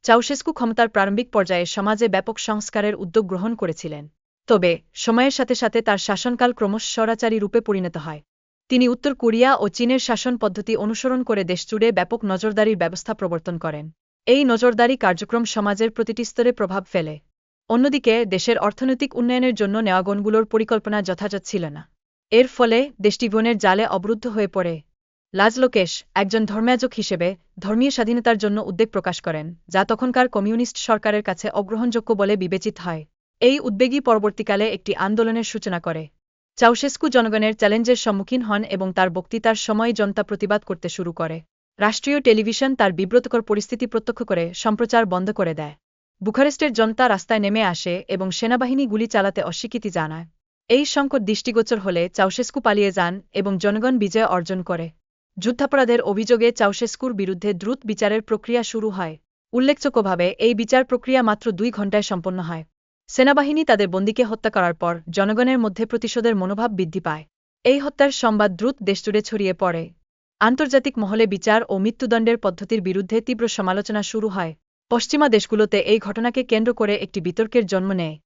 চাউশেস্কু ক্ষমতার প্রারম্ভিক পর্যায়ে সমাজে ব্যাপক সংস্কারের উদ্যোগ গ্রহণ করেছিলেন। তবে সময়ের সাথে সাথে তার শাসনকাল ক্রমশ স্বৈরাচারী রূপে পরিণত হয়। তিনি উত্তর কোরিয়া ও চীনের শাসন পদ্ধতি অনুসরণ করে দেশজুড়ে ব্যাপক নজরদারির ব্যবস্থা প্রবর্তন করেন। এই নজরদারি কার্যক্রম সমাজের প্রতিটি স্তরে প্রভাব ফেলে। অন্যদিকে দেশের অর্থনৈতিক উন্নয়নের জন্য নেওয়া গণগুলোর পরিকল্পনা যথাযথ ছিল না। এর ফলে দেশটি বনের জালে অবরুদ্ধ হয়ে পড়ে। লাজলোকেশ একজন ধর্মযাজক হিসেবে ধর্মীয় স্বাধীনতার জন্য উদ্বেগ প্রকাশ করেন, যা তখনকার কমিউনিস্ট সরকারের কাছে অগ্রহণযোগ্য বলে বিবেচিত হয়। এই উদ্বেগই পরবর্তীকালে একটি আন্দোলনের সূচনা করে। চাউশেস্কু জনগণের চ্যালেঞ্জের সম্মুখীন হন এবং তার বক্তৃতার সময় জনতা প্রতিবাদ করতে শুরু করে। রাষ্ট্রীয় টেলিভিশন তার বিব্রতকর পরিস্থিতি প্রত্যক্ষ করে সম্প্রচার বন্ধ করে দেয়। বুখারেস্টের জনতা রাস্তায় নেমে আসে এবং সেনাবাহিনী গুলি চালাতে অস্বীকৃতি জানায়। এই সংকট দৃষ্টিগোচর হলে চাউশেস্কু পালিয়ে যান এবং জনগণ বিজয় অর্জন করে। যুদ্ধাপরাধের অভিযোগে চাউশেস্কুর বিরুদ্ধে দ্রুত বিচারের প্রক্রিয়া শুরু হয়। উল্লেখযোগ্যভাবে এই বিচার প্রক্রিয়া মাত্র 2 ঘণ্টায় সম্পন্ন হয়। সেনাবাহিনী তাদের বন্দীকে হত্যা করার পর জনগণের মধ্যে প্রতিশোধের মনোভাব বৃদ্ধি পায়। এই হত্যার সংবাদ দ্রুত দেশজুড়ে ছড়িয়ে পড়ে। আন্তর্জাতিক মহলে বিচার ও মৃত্যুদণ্ডের পদ্ধতির বিরুদ্ধে তীব্র সমালোচনা শুরু হয়। পশ্চিমা দেশগুলোতে এই ঘটনাকে কেন্দ্র করে একটি বিতর্কের জন্ম নেয়।